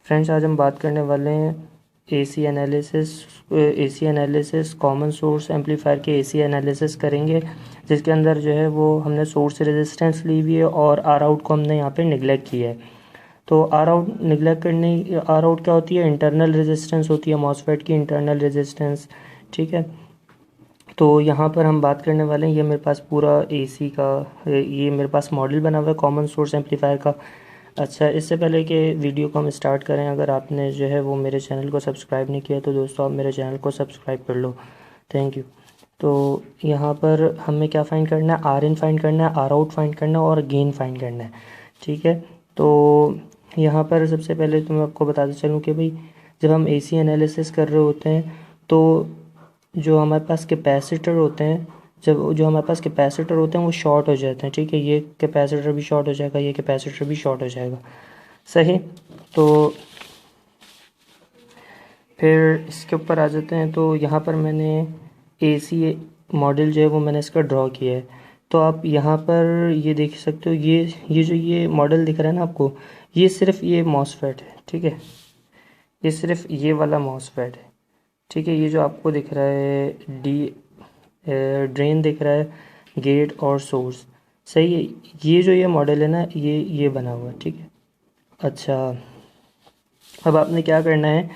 Friends, आज हम बात करने वाले हैं AC analysis common source amplifier के एसी एनालिसिस करेंगे, जिसके अंदर जो है वो हमने सोर्स रेजिस्टेंस ली हुई है और आर आउट को हमने यहाँ पे निगलेक्ट किया है। तो आर आउट क्या होती है? इंटरनल रेजिस्टेंस होती है, मॉसफेट की इंटरनल रेजिस्टेंस। ठीक है, तो यहाँ पर हम बात करने वाले हैं, ये मेरे पास पूरा एसी का ये मेरे पास मॉडल बना हुआ है कॉमन सोर्स एम्पलीफायर का। अच्छा, इससे पहले कि वीडियो को हम स्टार्ट करें, अगर आपने जो है वो मेरे चैनल को सब्सक्राइब नहीं किया तो दोस्तों आप मेरे चैनल को सब्सक्राइब कर लो, थैंक यू। तो यहाँ पर हमें क्या फाइंड करना है? आर इन फाइंड करना है, आर आउट फाइंड करना है और गेन फाइंड करना है। ठीक है, तो यहाँ पर सबसे पहले तो मैं आपको बताते चलूँ कि भाई जब हम एसी एनालिसिस कर रहे होते हैं तो जो हमारे पास कैपेसिटर होते हैं, जब जो हमारे पास कैपेसिटर होते हैं वो शॉर्ट हो जाते हैं। ठीक है, ये कैपेसिटर भी शॉर्ट हो जाएगा, ये कैपेसिटर भी शॉर्ट हो जाएगा। सही, तो फिर इसके ऊपर आ जाते हैं। तो यहाँ पर मैंने एसी मॉडल जो है वो मैंने इसका ड्रॉ किया है। तो आप यहाँ पर ये देख सकते हो, ये जो ये मॉडल दिख रहा है ना आपको, ये सिर्फ ये मॉसफेट है। ठीक है, ये सिर्फ ये वाला मॉसफेट है। ठीक है, ये जो आपको दिख रहा है ड्रेन दिख रहा है, गेट और सोर्स, सही है। ये जो ये मॉडल है ना, ये बना हुआ है। ठीक है, अच्छा, अब आपने क्या करना है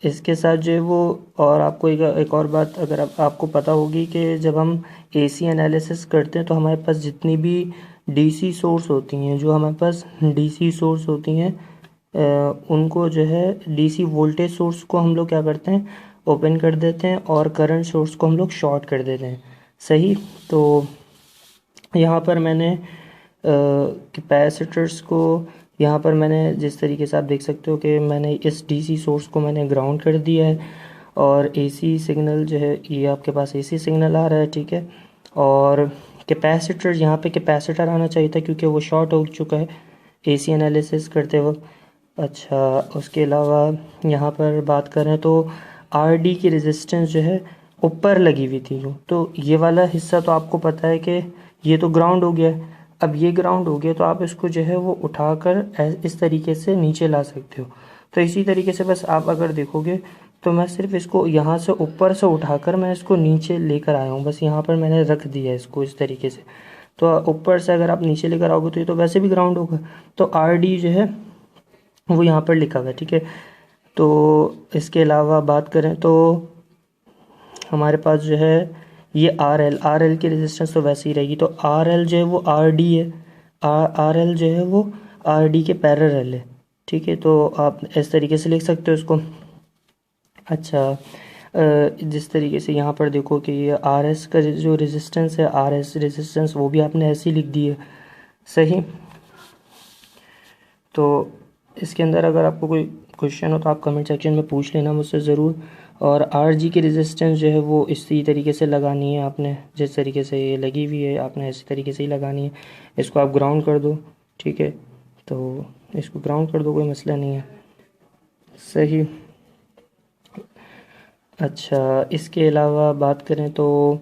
इसके साथ जो है वो, और आपको एक और बात अगर आपको पता होगी कि जब हम एसी एनालिसिस करते हैं तो हमारे पास जितनी भी डीसी सोर्स होती हैं, जो हमारे पास डीसी सोर्स होती हैं उनको जो है डीसी वोल्टेज सोर्स को हम लोग क्या करते हैं, ओपन कर देते हैं और करंट सोर्स को हम लोग शॉर्ट कर देते हैं। सही, तो यहाँ पर मैंने कैपेसिटर्स को, यहाँ पर मैंने जिस तरीके से आप देख सकते हो कि मैंने इस डीसी सोर्स को मैंने ग्राउंड कर दिया है और एसी सिग्नल जो है ये आपके पास एसी सिग्नल आ रहा है। ठीक है, और कैपेसिटर, यहाँ पे कैपेसिटर आना चाहिए था क्योंकि वो शॉर्ट हो चुका है एसी एनालिसिस करते वक्त। अच्छा, उसके अलावा यहाँ पर बात करें तो आरडी की रेजिस्टेंस जो है ऊपर लगी हुई थी जो, तो ये वाला हिस्सा तो आपको पता है कि ये तो ग्राउंड हो गया है। अब ये ग्राउंड हो गया तो आप इसको जो है वो उठाकर इस तरीके से नीचे ला सकते हो। तो इसी तरीके से बस आप अगर देखोगे तो मैं सिर्फ इसको यहाँ से ऊपर से उठाकर मैं इसको नीचे लेकर आया हूँ, बस यहाँ पर मैंने रख दिया है इसको इस तरीके से। तो ऊपर से अगर आप नीचे लेकर आओगे तो ये तो वैसे भी ग्राउंड होगा। तो आर डी जो है वो यहाँ पर लिखा हुआ है। ठीक है, तो इसके अलावा बात करें तो हमारे पास जो है ये आर एल की रेजिस्टेंस तो वैसे ही रहेगी, तो आर एल जो है वो आर डी है, आर एल जो है वो आर डी के पैरेलल है। ठीक है, तो आप इस तरीके से लिख सकते हो इसको। अच्छा, जिस तरीके से यहाँ पर देखो कि ये आर एस का जो रेजिस्टेंस है, आर एस रेजिस्टेंस, वो भी आपने ऐसे ही लिख दी है। सही, तो इसके अंदर अगर आपको कोई क्वेश्चन हो तो आप कमेंट सेक्शन में पूछ लेना मुझसे ज़रूर। और आर जी की रेजिस्टेंस जो है वो इसी तरीके से लगानी है आपने, जिस तरीके से ये लगी हुई है आपने इसी तरीके से ही लगानी है। इसको आप ग्राउंड कर दो। ठीक है, तो इसको ग्राउंड कर दो, कोई मसला नहीं है। सही, अच्छा, इसके अलावा बात करें तो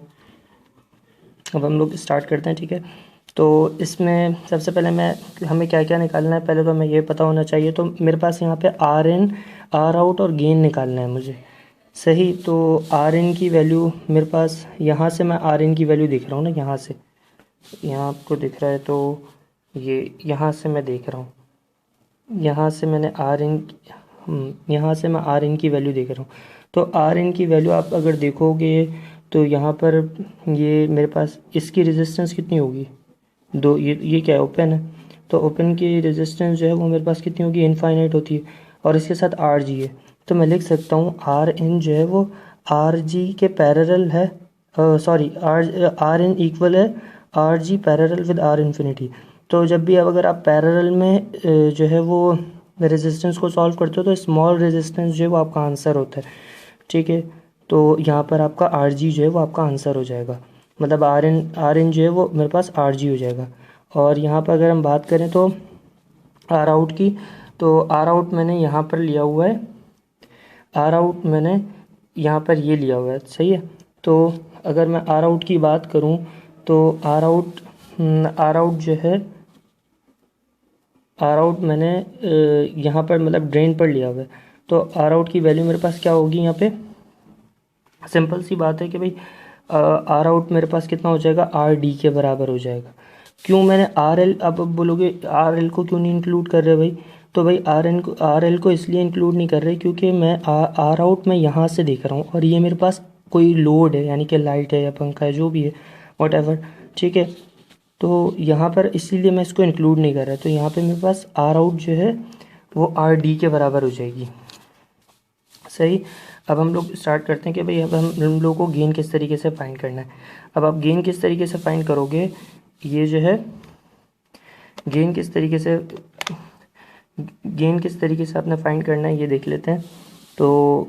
अब हम लोग स्टार्ट करते हैं। ठीक है, तो इसमें सबसे पहले हमें क्या क्या निकालना है, पहले तो हमें ये पता होना चाहिए। तो मेरे पास यहाँ पे आर इन, आर आउट और गेन निकालना है मुझे। सही, तो आर इन की वैल्यू मेरे पास यहाँ से, मैं आर इन की वैल्यू देख रहा हूँ ना, यहाँ से, यहाँ आपको दिख रहा है तो ये यहाँ से मैं देख रहा हूँ, यहाँ से मैंने आर इन, यहाँ से मैं आर इन की वैल्यू देख रहा हूँ। तो आर इन की वैल्यू आप अगर देखोगे तो यहाँ पर ये मेरे पास इसकी रेजिस्टेंस कितनी होगी, दो, ये क्या है, ओपन है। तो ओपन की रेजिस्टेंस जो है वो मेरे पास कितनी होगी, इनफाइनाइट होती है। और इसके साथ आर जी है, तो मैं लिख सकता हूँ आर इन जो है वो आर जी के पैरेलल है, सॉरी, आर इन इक्वल है R G parallel with R infinity. तो जब भी अब अगर आप पैरेलल में जो है वो रेजिस्टेंस को सॉल्व करते हो तो स्मॉल रेजिस्टेंस जो है वो आपका आंसर होता है। ठीक है, तो यहाँ पर आपका आर जी जो है वो आपका आंसर हो जाएगा, मतलब आर इन जो है वो मेरे पास आर जी हो जाएगा। और यहाँ पर अगर हम बात करें तो आर आउट की, तो आर आउट मैंने यहाँ पर लिया हुआ है, आर आउट मैंने यहाँ पर ये लिया हुआ है। सही है, तो अगर मैं आर आउट की बात करूँ तो आर आउट जो है आर आउट मैंने यहाँ पर मतलब ड्रेन पर लिया हुआ है, तो आर आउट की वैल्यू मेरे पास क्या होगी यहाँ पे, सिंपल सी बात है कि भाई आर आउट मेरे पास कितना हो जाएगा, आर डी के बराबर हो जाएगा। क्यों मैंने आर एल, अब बोलोगे आर एल को क्यों नहीं इंक्लूड कर रहे भाई, तो भाई आर एल को इसलिए इंक्लूड नहीं कर रहे क्योंकि मैं आर आउट मैं यहाँ से देख रहा हूँ और ये मेरे पास कोई लोड है, यानी कि लाइट है या पंखा है जो भी है वॉट, ठीक है। तो यहाँ पर इसीलिए मैं इसको इंक्लूड नहीं कर रहा, तो यहाँ पे मेरे पास आर आउट जो है वो आर डी के बराबर हो जाएगी। सही। अब हम लोग स्टार्ट करते हैं कि भाई अब हम लोगों को गेन किस तरीके से फाइंड करना है। अब आप गेन किस तरीके से फाइंड करोगे, ये जो है गेन किस तरीके से आपने फाइंड करना है ये देख लेते हैं। तो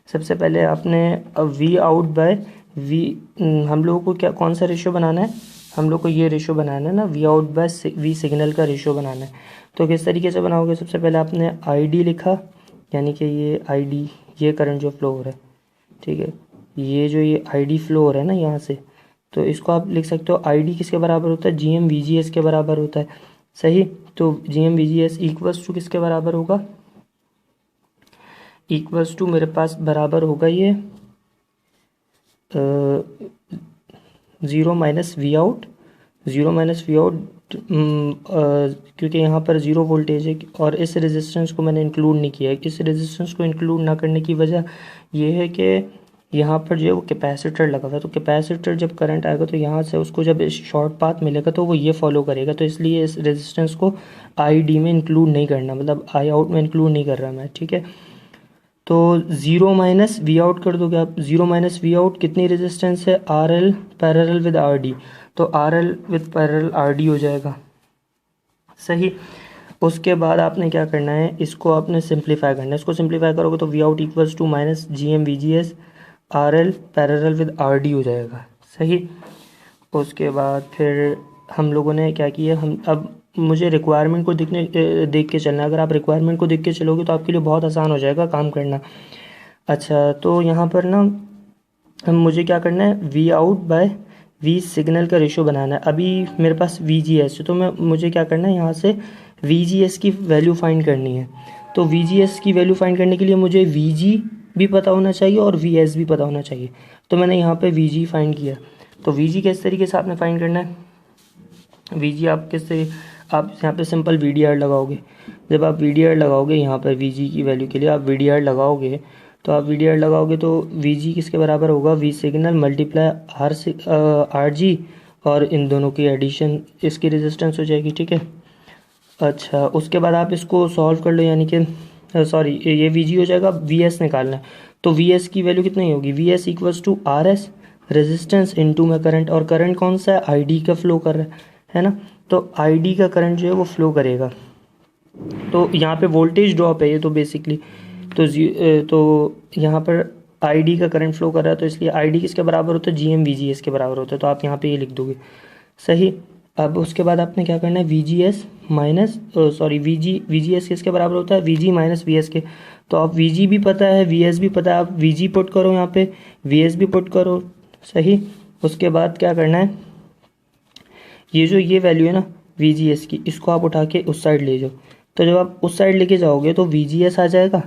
सबसे पहले आपने वी आउट बाय वी, हम लोगों को क्या कौन सा रेशियो बनाना है, हम लोग को ये रेशियो बनाना है ना, V out by V signal का रेशियो बनाना है। तो किस तरीके से बनाओगे, सबसे पहले आपने आई डी लिखा, यानी कि ये आई डी, ये करंट जो फ्लो हो रहा है, ठीक है, ये जो ये आई डी फ्लो हो रहा है ना यहाँ से, तो इसको आप लिख सकते हो आई डी किसके बराबर होता है, G M V G S के बराबर होता है। सही। तो G M V G S equals to किसके बराबर होगा, इक्वल्स टू मेरे पास बराबर होगा ये 0 माइनस वी आउट, क्योंकि यहाँ पर 0 वोल्टेज है और इस रेजिस्टेंस को मैंने इंक्लूड नहीं किया है। इस रेजिस्टेंस को इंक्लूड ना करने की वजह ये है कि यहाँ पर जो है वो कैपेसिटर लगा हुआ है, तो कैपेसिटर जब करंट आएगा तो यहाँ से उसको जब शॉर्ट पाथ मिलेगा तो वो ये फॉलो करेगा, तो इसलिए इस रेजिस्टेंस को आई डी में इंक्लूड नहीं करना, मतलब आई आउट में इंक्लूड नहीं कर रहा मैं, ठीक है। तो 0 माइनस वी आउट कर दोगे आप, 0 माइनस वी आउट कितनी रेजिस्टेंस है, R L parallel with R D, तो R L with parallel R D हो जाएगा। सही। उसके बाद आपने क्या करना है, इसको आपने सिंप्लीफाई करना है, इसको सिंप्लीफाई करोगे तो V out equals to minus G M V G S R L parallel with R D हो जाएगा। सही। उसके बाद फिर हम लोगों ने क्या किया, हम अब मुझे रिक्वायरमेंट को देख के चलना है। अगर आप रिक्वायरमेंट को देख के चलोगे तो आपके लिए बहुत आसान हो जाएगा काम करना। अच्छा, तो यहाँ पर ना मुझे क्या करना है, V out by V signal का रेशियो बनाना है। अभी मेरे पास वी जी एस है, तो मुझे क्या करना है, यहाँ से वी जी एस की वैल्यू फाइंड करनी है। तो वी जी एस की वैल्यू फाइंड करने के लिए मुझे वी जी भी पता होना चाहिए और वी एस भी पता होना चाहिए। तो मैंने यहाँ पे वी जी फाइंड किया। तो वी जी किस तरीके से आपने फाइंड करना है, वी जी आप आप यहाँ पे सिंपल वी डी आर लगाओगे। जब आप वी डी आर लगाओगे यहाँ पर वी जी की वैल्यू के लिए आप वी डी आर लगाओगे, तो आप वी डी आर लगाओगे तो वी जी किसके बराबर होगा, V signal multiply R G, और इन दोनों की एडिशन इसकी रेजिस्टेंस हो जाएगी, ठीक है। अच्छा, उसके बाद आप इसको सॉल्व कर लो, यानी कि सॉरी ये वी जी हो जाएगा, वी एस निकालना है। तो वी एस की वैल्यू कितनी होगी, V S equals to R S resistance into में करंट, और करंट कौन सा है, आई डी का फ्लो कर रहा है ना, तो आई डी का करंट जो है वो फ्लो करेगा। तो यहाँ पे वोल्टेज ड्रॉप है ये तो बेसिकली, तो यहाँ पर आई डी का करंट फ्लो कर रहा है, तो इसलिए आई डी किसके बराबर होता है, G M V G S के बराबर होता है, तो आप यहाँ पे ये लिख दोगे। सही। अब उसके बाद आपने क्या करना है, we G S minus sorry we G S किसके बराबर होता है, we ji minus V S के। तो आप वी जी भी पता है, वी एस भी पता है, आप वी जी पुट करो यहाँ पे, वी एस भी पुट करो। सही। उसके बाद क्या करना है, ये वैल्यू है ना वी जी एस की, इसको आप उठा के उस साइड ले जाओ। तो जब आप उस साइड लेके जाओगे तो वी जी एस आ जाएगा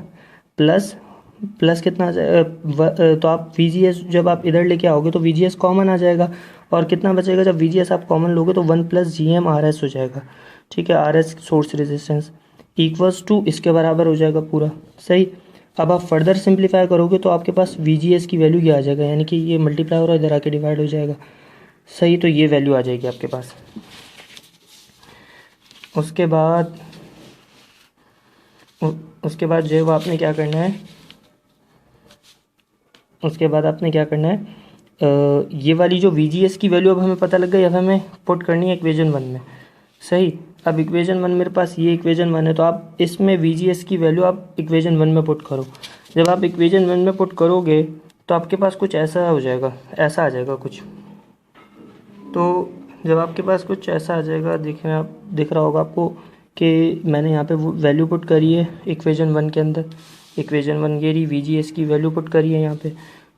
प्लस कितना आ जाएगा, तो आप वी जी एस जब आप इधर लेके आओगे तो वी जी एस कॉमन आ जाएगा, और कितना बचेगा, जब वी जी एस आप कॉमन लोगे तो 1 plus G M R S हो जाएगा, ठीक है। R S source resistance equals to इसके बराबर हो जाएगा पूरा। सही। अब आप फर्दर सिंप्लीफाई करोगे तो आपके पास वी जी एस की वैल्यू क्या आ जाएगा, यानी कि ये मल्टीप्लाई हो रहा है इधर आके डिवाइड हो जाएगा। सही। तो ये वैल्यू आ जाएगी आपके पास। उसके बाद जो है वो आपने क्या करना है, उसके बाद आपने क्या करना है, ये वाली जो वी जी एस की वैल्यू अब हमें पता लग गई, अब हमें पुट करनी है इक्वेशन 1 में। सही। अब इक्वेशन 1 मेरे पास ये इक्वेशन 1 है, तो आप इसमें वी जी एस की वैल्यू आप इक्वेशन 1 में पुट करो। जब आप इक्वेशन 1 में पुट करोगे तो आपके पास कुछ ऐसा हो जाएगा, ऐसा आ जाएगा कुछ। तो जब आपके पास कुछ ऐसा आ जाएगा, देखिए आप दिख रहा होगा आपको कि मैंने यहाँ पे वैल्यू पुट करी है इक्वेशन 1 के अंदर, इक्वेशन 1 ये रही, वी जी एस की वैल्यू पुट करी है यहाँ पे।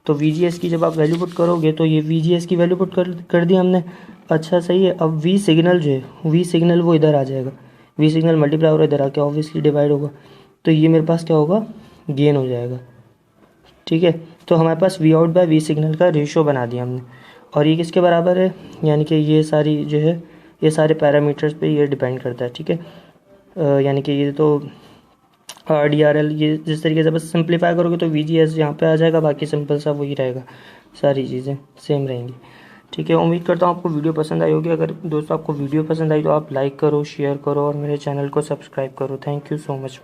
तो VGS की जब आप वैल्यू पुट करोगे तो ये VGS की वैल्यू पुट कर दी हमने। अच्छा सही है। अब V सिग्नल जो है, V सिग्नल वो इधर आ जाएगा, V सिग्नल मल्टीप्लाई और इधर आके ऑब्वियसली डिवाइड होगा, तो ये मेरे पास क्या होगा, गेन हो जाएगा। ठीक है, तो हमारे पास V out by V signal का रेशो बना दिया हमने। और ये किसके बराबर है, यानी कि ये सारी जो है, ये सारे पैरामीटर्स पे ये डिपेंड करता है। ठीक है, यानी कि ये तो RDRL, ये जिस तरीके से बस सिंप्लीफाई करोगे तो VGS यहाँ पे आ जाएगा, बाकी सिंपल सा वही रहेगा, सारी चीज़ें सेम रहेंगी। ठीक है, उम्मीद करता हूँ आपको वीडियो पसंद आई होगी। अगर दोस्तों आपको वीडियो पसंद आई तो आप लाइक करो, शेयर करो और मेरे चैनल को सब्सक्राइब करो। Thank you so much.